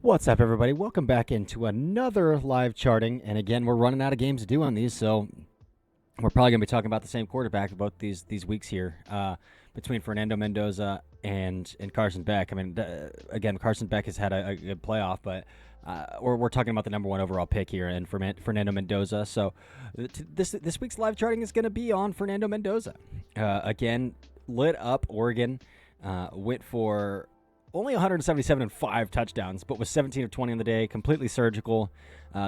What's up, everybody? Welcome back into another live charting. And again, we're running out of games to do on these, so we're probably going to be talking about the same quarterback both these weeks here between Fernando Mendoza and Carson Beck. I mean, again, Carson Beck has had a good playoff, but we're talking about the number one overall pick here and Fernando Mendoza. So this week's live charting is going to be on Fernando Mendoza. Again, lit up Oregon, went for only 177 and 5 touchdowns, but was 17 of 20 on the day, completely surgical.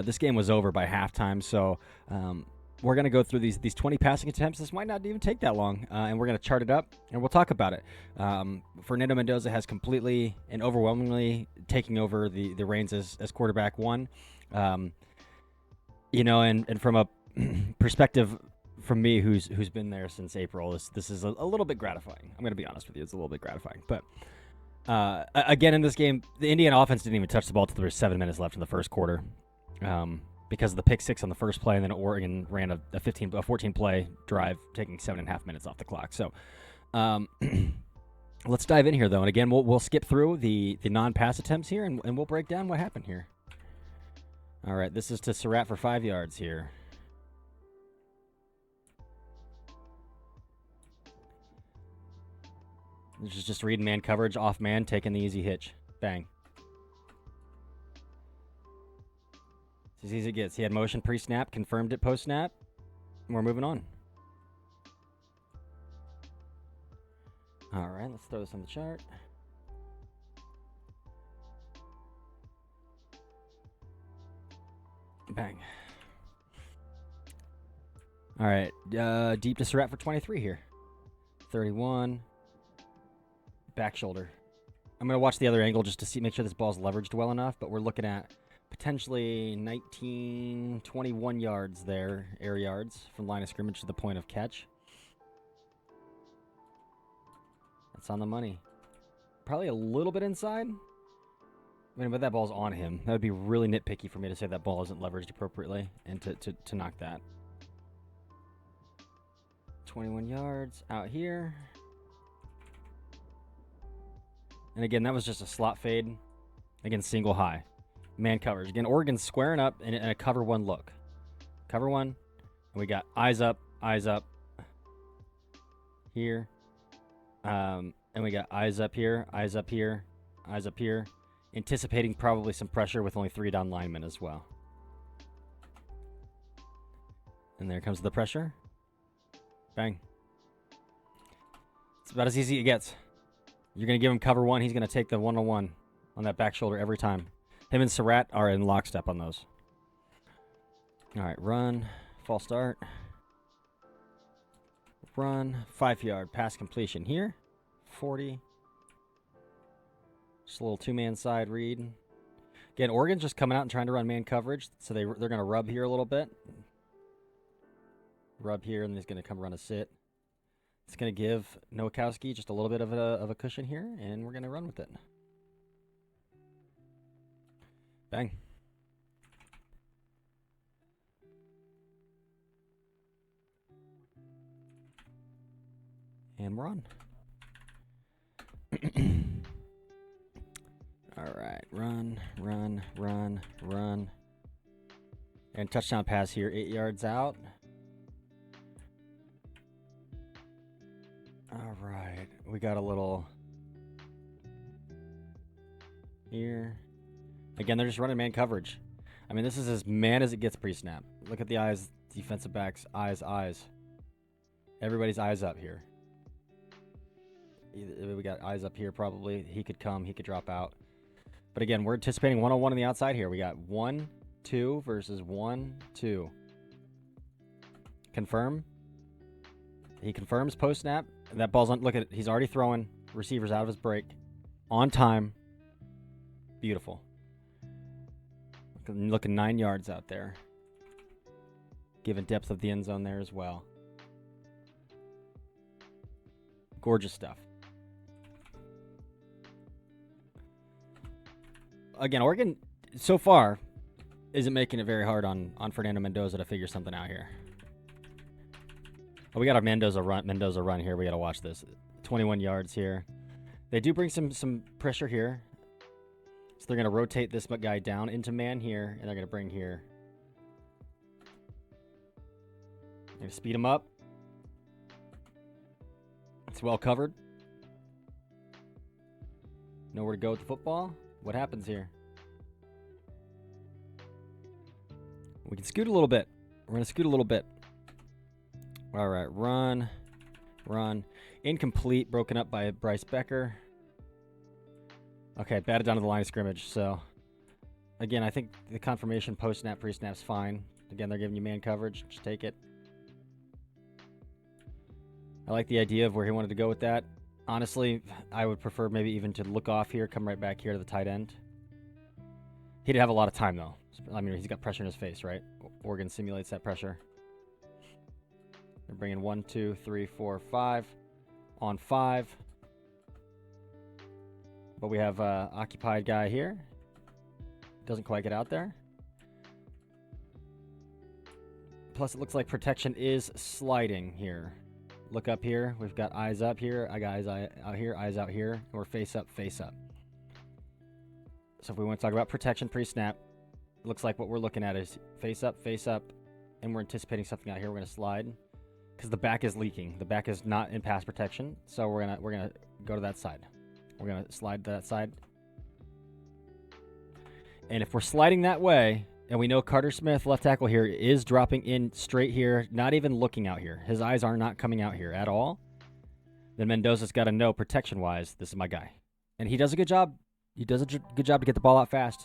This game was over by halftime, so we're going to go through these 20 passing attempts. This might not even take that long, and we're going to chart it up, and we'll talk about it. Fernando Mendoza has completely and overwhelmingly taken over the reins as quarterback one. And from a perspective from me who's been there since April, this is a little bit gratifying. I'm going to be honest with you. It's a little bit gratifying, but again, in this game, the Indiana offense didn't even touch the ball until there was 7 minutes left in the first quarter because of the pick six on the first play, and then Oregon ran a 14-play drive, taking 7.5 minutes off the clock. So let's dive in here, though. And again, we'll skip through the non-pass attempts here, and we'll break down what happened here. All right, this is to Surratt for 5 yards here. This is just reading man coverage, off man, taking the easy hitch. Bang. It's as easy as it gets. He had motion pre-snap, confirmed it post-snap. We're moving on. All right, let's throw this on the chart. Bang. All right, deep to Surratt for 23 here. 31. Back shoulder. I'm going to watch the other angle just to make sure this ball's leveraged well enough, but we're looking at potentially 19, 21 yards there, air yards, from line of scrimmage to the point of catch. That's on the money. Probably a little bit inside. I mean, but that ball's on him. That would be really nitpicky for me to say that ball isn't leveraged appropriately and to knock that. 21 yards out here. And again, that was just a slot fade. Again, single high. Man coverage. Again, Oregon's squaring up in a cover one look. Cover one. And we got eyes up here. And we got eyes up here, eyes up here, eyes up here. Anticipating probably some pressure with only 3 down linemen as well. And there comes the pressure. Bang. It's about as easy as it gets. You're going to give him cover one. He's going to take the one-on-one on that back shoulder every time. Him and Surratt are in lockstep on those. All right, run. False start. Run. 5-yard pass completion here. 40. Just a little two-man side read. Again, Oregon's just coming out and trying to run man coverage, so they're going to rub here a little bit. Rub here, and then he's going to come run a sit. It's going to give Nowakowski just a little bit of a cushion here, and we're going to run with it. Bang. And we're on. All right, run. And touchdown pass here, 8 yards out. All right, we got a little here. Again, they're just running man coverage. I mean, this is as man as it gets pre-snap. Look at the eyes, defensive backs, eyes. Everybody's eyes up here. We got eyes up here probably. He could come, he could drop out. But again, we're anticipating 1-on-1 on the outside here. We got 1-2 versus 1-2. Confirm. He confirms post-snap. That ball's on. Look at it. He's already throwing receivers out of his break. On time. Beautiful. Looking 9 yards out there. Given depth of the end zone there as well. Gorgeous stuff. Again, Oregon, so far, isn't making it very hard on Fernando Mendoza to figure something out here. Oh, we got our Mendoza run here. We got to watch this. 21 yards here. They do bring some pressure here. So they're going to rotate this guy down into man here, and they're going to bring here. They're going to speed him up. It's well covered. Nowhere to go with the football. What happens here? We can scoot a little bit. We're going to scoot a little bit. All right, run. Incomplete, broken up by Bryce Becker. Okay, batted down to the line of scrimmage. So, again, I think the confirmation post-snap, pre-snap's fine. Again, they're giving you man coverage. Just take it. I like the idea of where he wanted to go with that. Honestly, I would prefer maybe even to look off here, come right back here to the tight end. He didn't have a lot of time, though. I mean, he's got pressure in his face, right? Oregon simulates that pressure. They're bringing 1, 2, 3, 4, 5 on 5. But we have occupied guy here. Doesn't quite get out there. Plus, it looks like protection is sliding here. Look up here. We've got eyes up here. I got eyes out here, eyes out here. And we're face up, face up. So if we want to talk about protection pre-snap, it looks like what we're looking at is face up, and we're anticipating something out here. We're going to slide because the back is leaking. The back is not in pass protection, so we're gonna go to that side. We're going to slide to that side. And if we're sliding that way, and we know Carter Smith, left tackle here, is dropping in straight here, not even looking out here. His eyes are not coming out here at all. Then Mendoza's got to know, protection-wise, this is my guy. And he does a good job. He does a good job to get the ball out fast.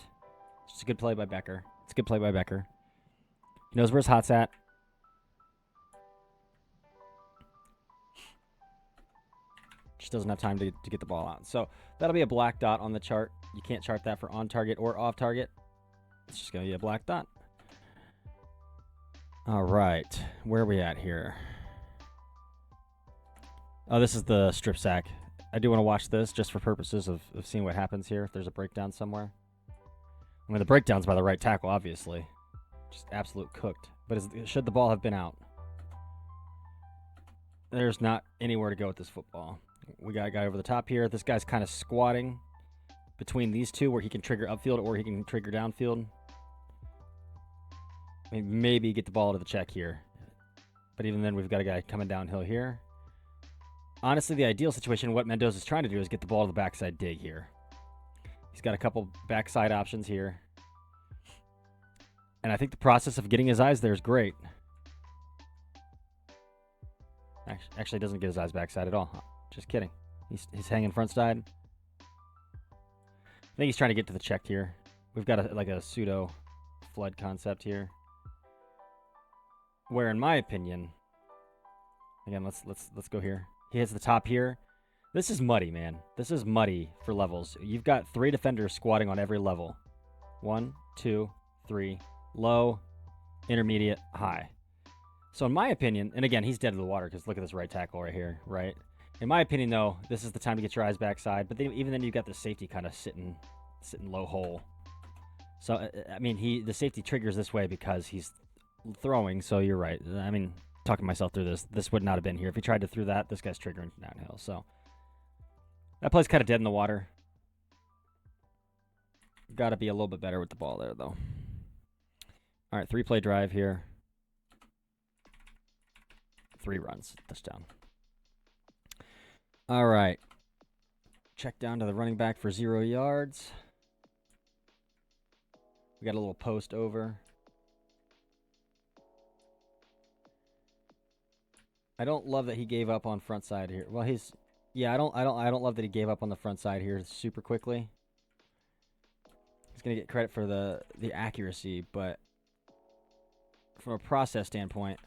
It's just a good play by Becker. It's a good play by Becker. He knows where his hot's at. Just doesn't have time to get the ball out. So that'll be a black dot on the chart. You can't chart that for on target or off target. It's just going to be a black dot. All right. Where are we at here? Oh, this is the strip sack. I do want to watch this just for purposes of seeing what happens here, if there's a breakdown somewhere. I mean, the breakdown's by the right tackle, obviously. Just absolute cooked. But should the ball have been out? There's not anywhere to go with this football. We got a guy over the top here. This guy's kind of squatting between these two where he can trigger upfield or he can trigger downfield. I mean, maybe get the ball to the check here. But even then, we've got a guy coming downhill here. Honestly, the ideal situation, what Mendoza's trying to do is get the ball to the backside dig here. He's got a couple backside options here. And I think the process of getting his eyes there is great. Actually, doesn't get his eyes backside at all. Just kidding. He's hanging front side. I think he's trying to get to the check here. We've got a pseudo flood concept here. Where, in my opinion, again, let's go here. He hits the top here. This is muddy, man. This is muddy for levels. You've got 3 defenders squatting on every level. 1, 2, 3. Low, intermediate, high. So in my opinion, and again, he's dead in the water because look at this right tackle right here, right? In my opinion, though, this is the time to get your eyes backside. But even then, you've got the safety kind of sitting low hole. So, I mean, the safety triggers this way because he's throwing, so you're right. I mean, talking myself through this would not have been here. If he tried to throw that, this guy's triggering downhill. So that play's kind of dead in the water. Got to be a little bit better with the ball there, though. All right, 3-play drive here. 3 runs, touchdown. All right. Check down to the running back for 0 yards. We got a little post over. I don't love that he gave up on front side here. Well, I don't love that he gave up on the front side here super quickly. He's gonna get credit for the accuracy, but from a process standpoint,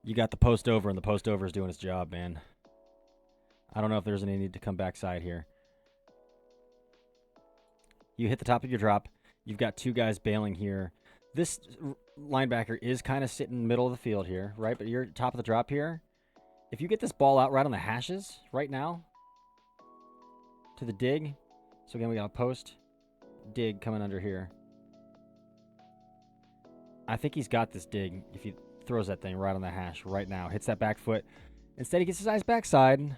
you got the post over, and the post over is doing its job, man. I don't know if there's any need to come backside here. You hit the top of your drop. You've got 2 guys bailing here. This linebacker is kind of sitting in the middle of the field here, right? But you're top of the drop here. If you get this ball out right on the hashes right now to the dig. So again, we got a post, dig coming under here. I think he's got this dig if he throws that thing right on the hash right now. Hits that back foot. Instead, he gets his eyes backside,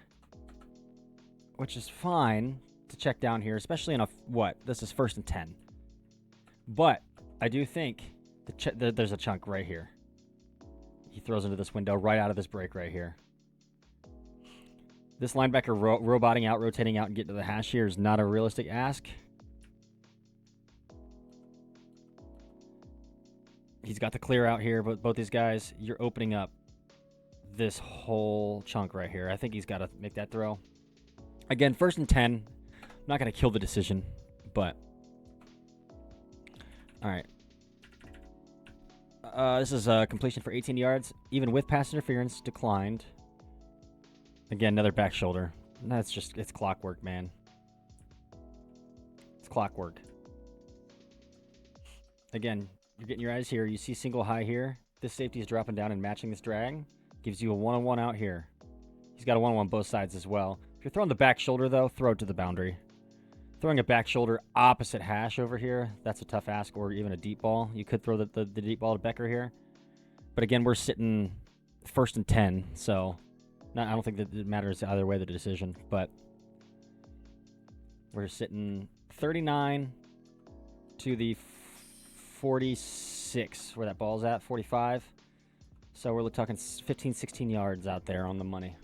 which is fine. to check down here, especially in a what? This is 1st and 10. But I do think there's a chunk right here. He throws into this window right out of this break right here. This linebacker roboting out, rotating out, and getting to the hash here is not a realistic ask. He's got the clear out here, but both these guys, you're opening up this whole chunk right here. I think he's got to make that throw. Again, 1st and 10. I'm not going to kill the decision, but... All right. This is a completion for 18 yards. Even with pass interference, declined. Again, another back shoulder. That's just, it's clockwork, man. It's clockwork. Again, you're getting your eyes here. You see single high here. This safety is dropping down and matching this drag. Gives you a one-on-one out here. He's got a one-on-one both sides as well. If you're throwing the back shoulder, though, throw it to the boundary. Throwing a back shoulder opposite hash over here, that's a tough ask, or even a deep ball. You could throw the deep ball to Becker here. But again, we're sitting 1st and 10, so I don't think that it matters either way, the decision. But we're sitting 39 to the 46, where that ball's at, 45. So we're talking 15, 16 yards out there on the money.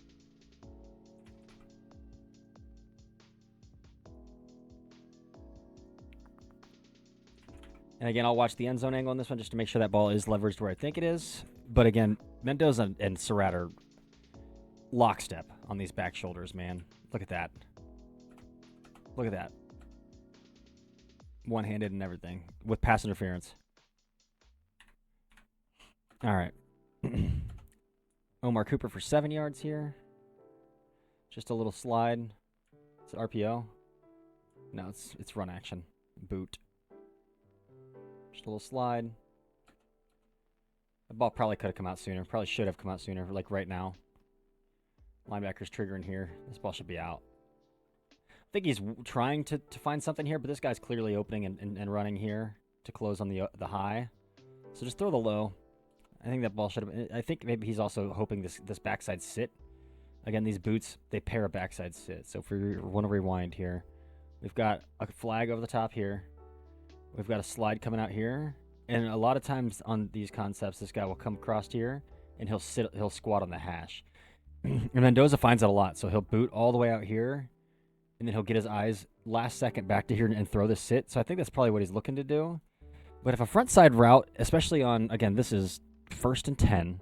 And again, I'll watch the end zone angle on this one just to make sure that ball is leveraged where I think it is. But again, Mendoza and Surratt are lockstep on these back shoulders, man. Look at that. Look at that. One-handed and everything with pass interference. All right. Omar Cooper for 7 yards here. Just a little slide. Is it RPO? No, it's run action. Boot. Just a little slide. The ball probably could have come out sooner. Probably should have come out sooner, like right now. Linebacker's triggering here. This ball should be out. I think he's trying to find something here, but this guy's clearly opening and running here to close on the high. So just throw the low. I think that ball should have... I think maybe he's also hoping this backside sit. Again, these boots, they pair a backside sit. So if we want to rewind here, we've got a flag over the top here. We've got a slide coming out here. And a lot of times on these concepts, this guy will come across here, and he'll squat on the hash. And Mendoza finds that a lot. So he'll boot all the way out here, and then he'll get his eyes last second back to here and throw the sit. So I think that's probably what he's looking to do. But if a front side route, especially on, again, this is 1st and 10.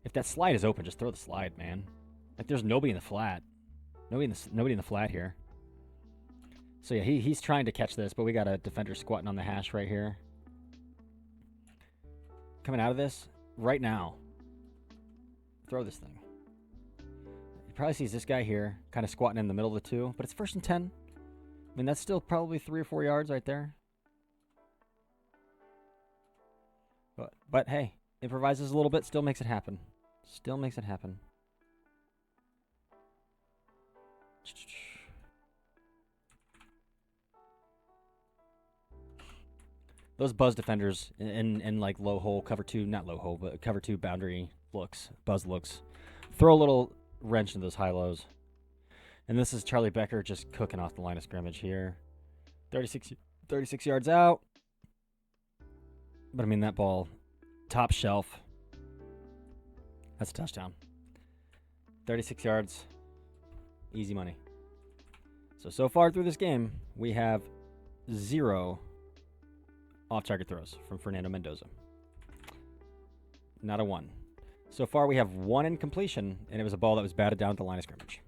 If that slide is open, just throw the slide, man. Like, there's nobody in the flat. Nobody in the flat here. So yeah, he's trying to catch this, but we got a defender squatting on the hash right here. Coming out of this right now. Throw this thing. He probably sees this guy here, kind of squatting in the middle of the two, but it's 1st and 10. I mean, that's still probably 3 or 4 yards right there. But hey, improvises a little bit, still makes it happen. Still makes it happen. Those buzz defenders in like low hole, cover two, not low hole, but cover two boundary looks, buzz looks. Throw a little wrench in those high lows. And this is Charlie Becker just cooking off the line of scrimmage here. 36 yards out. But I mean, that ball, top shelf. That's a touchdown. 36 yards. Easy money. So far through this game, we have 0 off-target throws from Fernando Mendoza. Not a 1. So far, we have 1 incompletion, and it was a ball that was batted down at the line of scrimmage.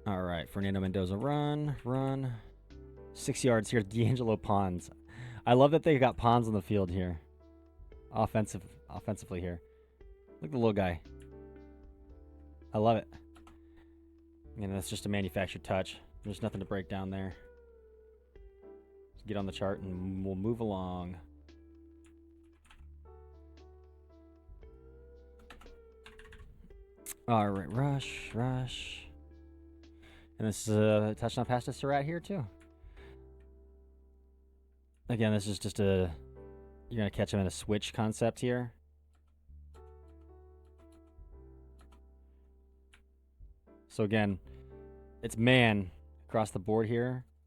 All right, Fernando Mendoza, run. 6 yards here, D'Angelo Pons. I love that they got Pons on the field here. Offensively here. Look at the little guy. I love it. And that's just a manufactured touch. There's nothing to break down there. Let's get on the chart and we'll move along. All right, rush. And this is a touchdown pass to Surratt here too. Again, this is just you're going to catch him in a switch concept here. So again, it's man across the board here.